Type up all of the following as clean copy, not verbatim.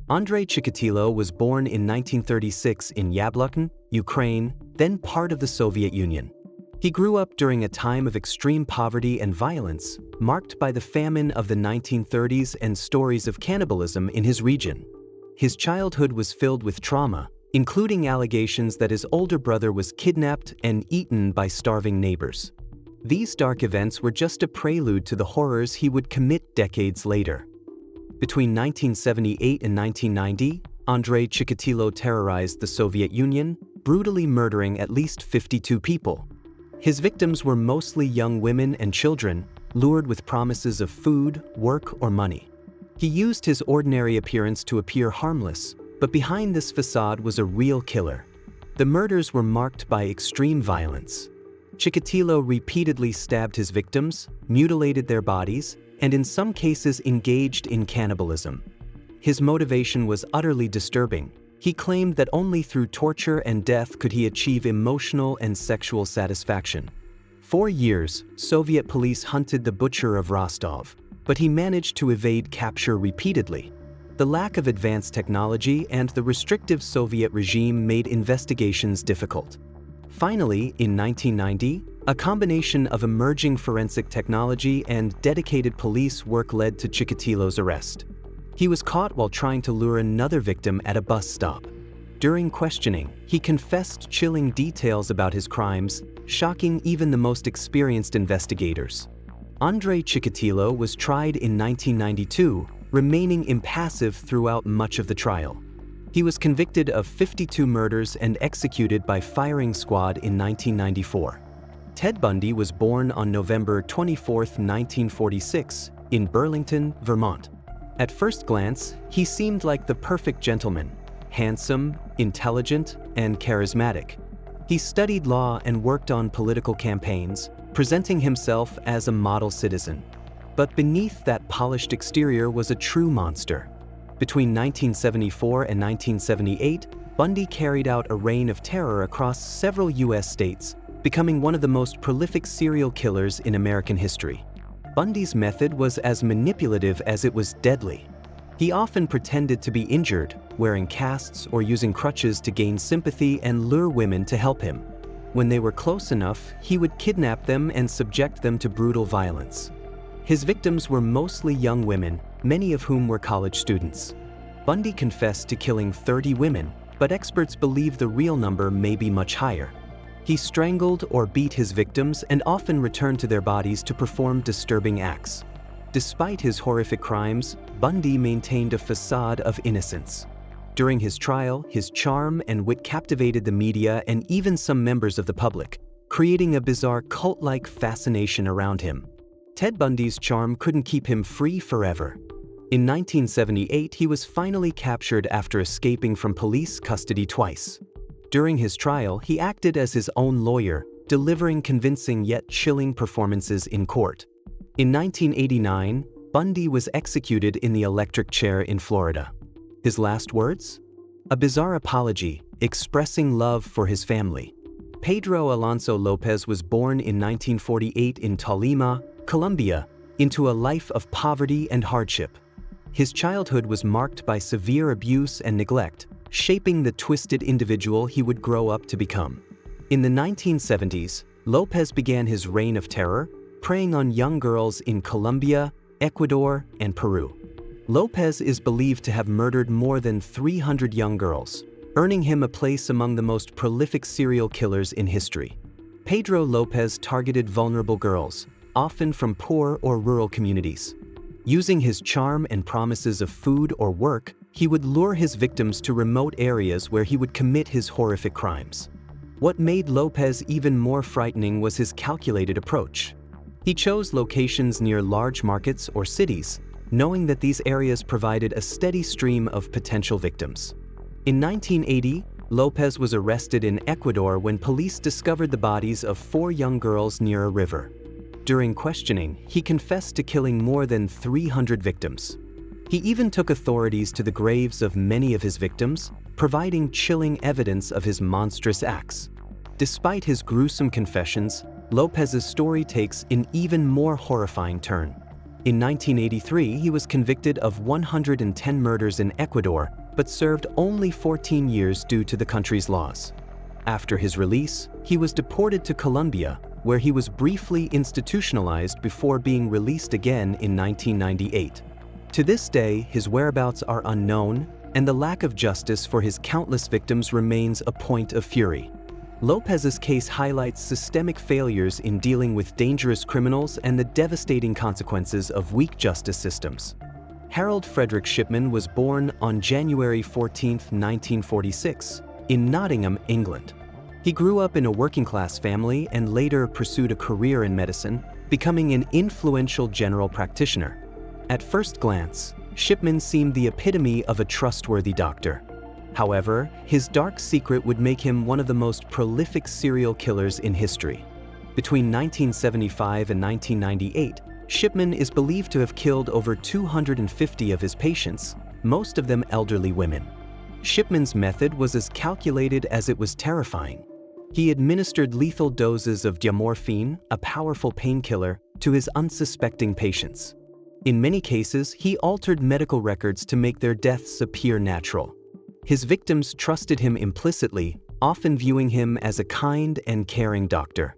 Andrei Chikatilo was born in 1936 in Yablokn, Ukraine, then part of the Soviet Union. He grew up during a time of extreme poverty and violence, marked by the famine of the 1930s and stories of cannibalism in his region. His childhood was filled with trauma, including allegations that his older brother was kidnapped and eaten by starving neighbors. These dark events were just a prelude to the horrors he would commit decades later. Between 1978 and 1990, Andrei Chikatilo terrorized the Soviet Union, brutally murdering at least 52 people. His victims were mostly young women and children, lured with promises of food, work, or money. He used his ordinary appearance to appear harmless, but behind this facade was a real killer. The murders were marked by extreme violence. Chikatilo repeatedly stabbed his victims, mutilated their bodies, and in some cases engaged in cannibalism. His motivation was utterly disturbing. He claimed that only through torture and death could he achieve emotional and sexual satisfaction. For years, Soviet police hunted the butcher of Rostov, but he managed to evade capture repeatedly. The lack of advanced technology and the restrictive Soviet regime made investigations difficult. Finally, in 1990, a combination of emerging forensic technology and dedicated police work led to Chikatilo's arrest. He was caught while trying to lure another victim at a bus stop. During questioning, he confessed chilling details about his crimes, shocking even the most experienced investigators. Andrei Chikatilo was tried in 1992, remaining impassive throughout much of the trial. He was convicted of 52 murders and executed by firing squad in 1994. Ted Bundy was born on November 24, 1946, in Burlington, Vermont. At first glance, he seemed like the perfect gentleman, handsome, intelligent, and charismatic. He studied law and worked on political campaigns, presenting himself as a model citizen. But beneath that polished exterior was a true monster. Between 1974 and 1978, Bundy carried out a reign of terror across several U.S. states, becoming one of the most prolific serial killers in American history. Bundy's method was as manipulative as it was deadly. He often pretended to be injured, wearing casts or using crutches to gain sympathy and lure women to help him. When they were close enough, he would kidnap them and subject them to brutal violence. His victims were mostly young women, many of whom were college students. Bundy confessed to killing 30 women, but experts believe the real number may be much higher. He strangled or beat his victims and often returned to their bodies to perform disturbing acts. Despite his horrific crimes, Bundy maintained a facade of innocence. During his trial, his charm and wit captivated the media and even some members of the public, creating a bizarre cult-like fascination around him. Ted Bundy's charm couldn't keep him free forever. In 1978, he was finally captured after escaping from police custody twice. During his trial, he acted as his own lawyer, delivering convincing yet chilling performances in court. In 1989, Bundy was executed in the electric chair in Florida. His last words? A bizarre apology, expressing love for his family. Pedro Alonso López was born in 1948 in Tolima, Colombia, into a life of poverty and hardship. His childhood was marked by severe abuse and neglect, shaping the twisted individual he would grow up to become. In the 1970s, López began his reign of terror, preying on young girls in Colombia, Ecuador, and Peru. López is believed to have murdered more than 300 young girls, earning him a place among the most prolific serial killers in history. Pedro López targeted vulnerable girls, often from poor or rural communities. Using his charm and promises of food or work, he would lure his victims to remote areas where he would commit his horrific crimes. What made López even more frightening was his calculated approach. He chose locations near large markets or cities, knowing that these areas provided a steady stream of potential victims. In 1980, López was arrested in Ecuador when police discovered the bodies of 4 young girls near a river. During questioning, he confessed to killing more than 300 victims. He even took authorities to the graves of many of his victims, providing chilling evidence of his monstrous acts. Despite his gruesome confessions, López's story takes an even more horrifying turn. In 1983, he was convicted of 110 murders in Ecuador, but served only 14 years due to the country's laws. After his release, he was deported to Colombia, where he was briefly institutionalized before being released again in 1998. To this day, his whereabouts are unknown, and the lack of justice for his countless victims remains a point of fury. Lopez's case highlights systemic failures in dealing with dangerous criminals and the devastating consequences of weak justice systems. Harold Frederick Shipman was born on January 14, 1946, in Nottingham, England. He grew up in a working-class family and later pursued a career in medicine, becoming an influential general practitioner. At first glance, Shipman seemed the epitome of a trustworthy doctor. However, his dark secret would make him one of the most prolific serial killers in history. Between 1975 and 1998, Shipman is believed to have killed over 250 of his patients, most of them elderly women. Shipman's method was as calculated as it was terrifying. He administered lethal doses of diamorphine, a powerful painkiller, to his unsuspecting patients. In many cases, he altered medical records to make their deaths appear natural. His victims trusted him implicitly, often viewing him as a kind and caring doctor.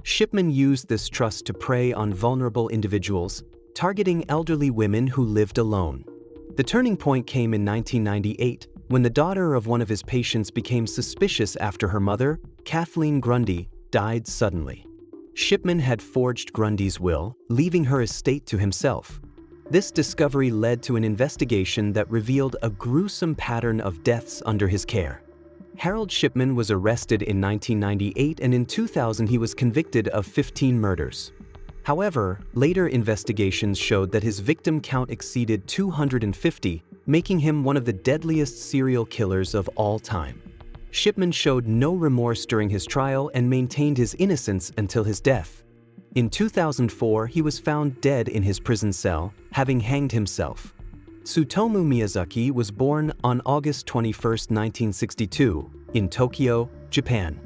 Shipman used this trust to prey on vulnerable individuals, targeting elderly women who lived alone. The turning point came in 1998, when the daughter of one of his patients became suspicious after her mother, Kathleen Grundy, died suddenly. Shipman had forged Grundy's will, leaving her estate to himself. This discovery led to an investigation that revealed a gruesome pattern of deaths under his care. Harold Shipman was arrested in 1998, and in 2000 he was convicted of 15 murders. However, later investigations showed that his victim count exceeded 250, making him one of the deadliest serial killers of all time. Shipman showed no remorse during his trial and maintained his innocence until his death. In 2004, he was found dead in his prison cell, having hanged himself. Tsutomu Miyazaki was born on August 21, 1962, in Tokyo, Japan.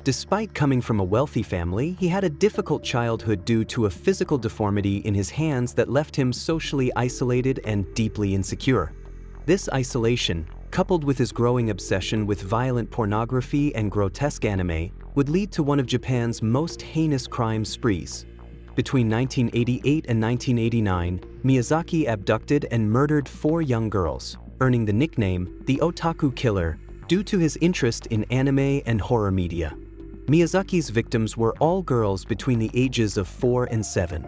Despite coming from a wealthy family, he had a difficult childhood due to a physical deformity in his hands that left him socially isolated and deeply insecure. This isolation, coupled with his growing obsession with violent pornography and grotesque anime, would lead to one of Japan's most heinous crime sprees. Between 1988 and 1989, Miyazaki abducted and murdered 4 young girls, earning the nickname the Otaku Killer due to his interest in anime and horror media. Miyazaki's victims were all girls between the ages of 4 and 7.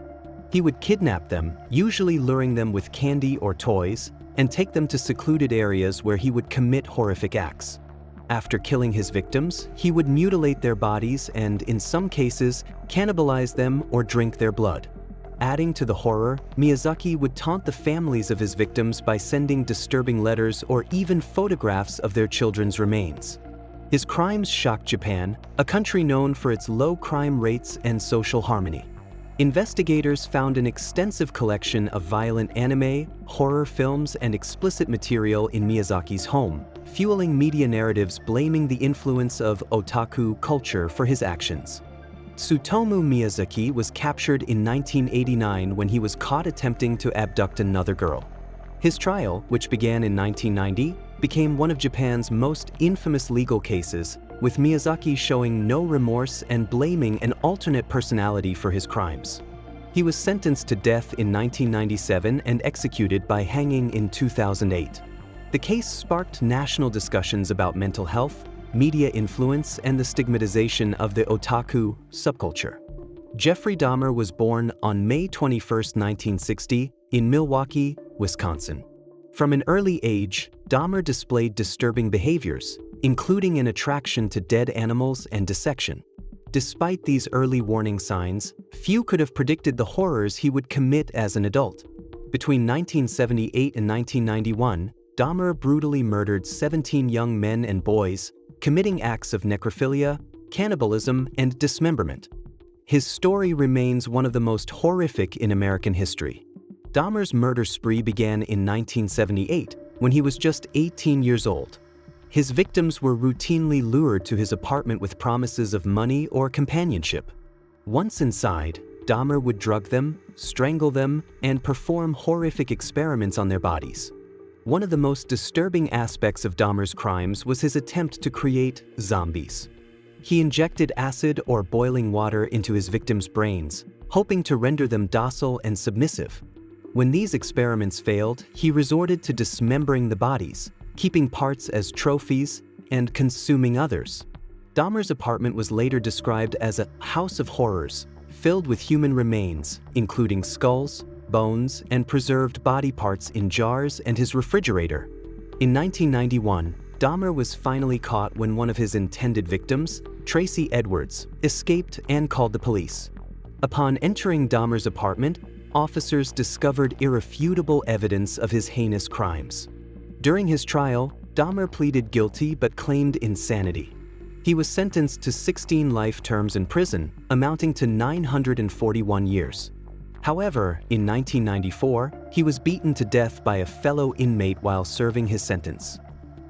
He would kidnap them, usually luring them with candy or toys, and take them to secluded areas where he would commit horrific acts. After killing his victims, he would mutilate their bodies and, in some cases, cannibalize them or drink their blood. Adding to the horror, Miyazaki would taunt the families of his victims by sending disturbing letters or even photographs of their children's remains. His crimes shocked Japan, a country known for its low crime rates and social harmony. Investigators found an extensive collection of violent anime, horror films, and explicit material in Miyazaki's home, fueling media narratives blaming the influence of otaku culture for his actions. Tsutomu Miyazaki was captured in 1989 when he was caught attempting to abduct another girl. His trial, which began in 1990, became one of Japan's most infamous legal cases, with Miyazaki showing no remorse and blaming an alternate personality for his crimes. He was sentenced to death in 1997 and executed by hanging in 2008. The case sparked national discussions about mental health, media influence, and the stigmatization of the otaku subculture. Jeffrey Dahmer was born on May 21, 1960, in Milwaukee, Wisconsin. From an early age, Dahmer displayed disturbing behaviors, including an attraction to dead animals and dissection. Despite these early warning signs, few could have predicted the horrors he would commit as an adult. Between 1978 and 1991, Dahmer brutally murdered 17 young men and boys, committing acts of necrophilia, cannibalism, and dismemberment. His story remains one of the most horrific in American history. Dahmer's murder spree began in 1978, when he was just 18 years old. His victims were routinely lured to his apartment with promises of money or companionship. Once inside, Dahmer would drug them, strangle them, and perform horrific experiments on their bodies. One of the most disturbing aspects of Dahmer's crimes was his attempt to create zombies. He injected acid or boiling water into his victims' brains, hoping to render them docile and submissive. When these experiments failed, he resorted to dismembering the bodies, keeping parts as trophies, and consuming others. Dahmer's apartment was later described as a house of horrors, filled with human remains, including skulls, bones, and preserved body parts in jars and his refrigerator. In 1991, Dahmer was finally caught when one of his intended victims, Tracy Edwards, escaped and called the police. Upon entering Dahmer's apartment, officers discovered irrefutable evidence of his heinous crimes. During his trial, Dahmer pleaded guilty but claimed insanity. He was sentenced to 16 life terms in prison, amounting to 941 years. However, in 1994, he was beaten to death by a fellow inmate while serving his sentence.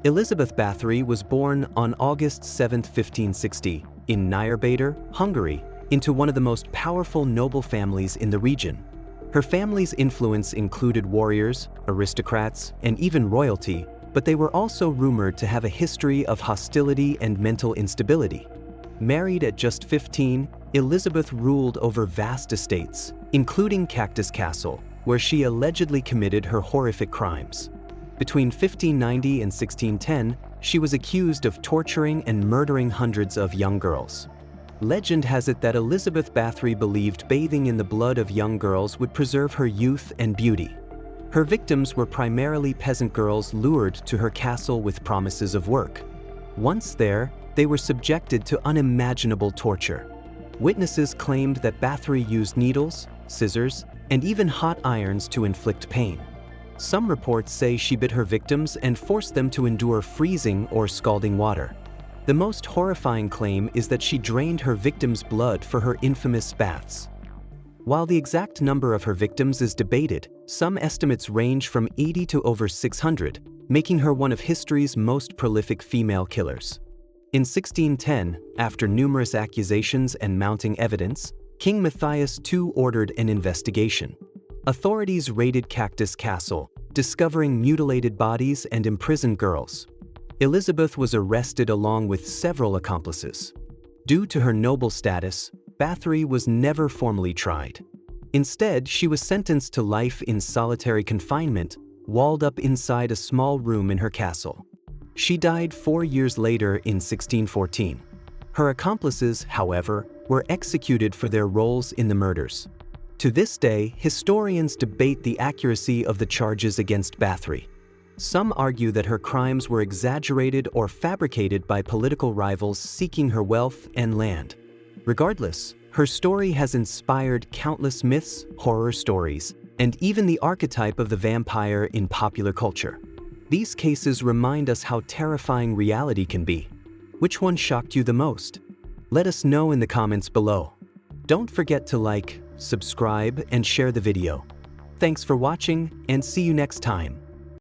Elizabeth Báthory was born on August 7, 1560, in Nyírbátor, Hungary, into one of the most powerful noble families in the region. Her family's influence included warriors, aristocrats, and even royalty, but they were also rumored to have a history of hostility and mental instability. Married at just 15, Elizabeth ruled over vast estates, including Cactus Castle, where she allegedly committed her horrific crimes. Between 1590 and 1610, she was accused of torturing and murdering hundreds of young girls. Legend has it that Elizabeth Báthory believed bathing in the blood of young girls would preserve her youth and beauty. Her victims were primarily peasant girls lured to her castle with promises of work. Once there, they were subjected to unimaginable torture. Witnesses claimed that Báthory used needles, scissors, and even hot irons to inflict pain. Some reports say she bit her victims and forced them to endure freezing or scalding water. The most horrifying claim is that she drained her victims' blood for her infamous baths. While the exact number of her victims is debated, some estimates range from 80 to over 600, making her one of history's most prolific female killers. In 1610, after numerous accusations and mounting evidence, King Matthias II ordered an investigation. Authorities raided Cactus Castle, discovering mutilated bodies and imprisoned girls. Elizabeth was arrested along with several accomplices. Due to her noble status, Báthory was never formally tried. Instead, she was sentenced to life in solitary confinement, walled up inside a small room in her castle. She died 4 years later in 1614. Her accomplices, however, were executed for their roles in the murders. To this day, historians debate the accuracy of the charges against Báthory. Some argue that her crimes were exaggerated or fabricated by political rivals seeking her wealth and land. Regardless, her story has inspired countless myths, horror stories, and even the archetype of the vampire in popular culture. These cases remind us how terrifying reality can be. Which one shocked you the most? Let us know in the comments below. Don't forget to like, subscribe, and share the video. Thanks for watching, and see you next time.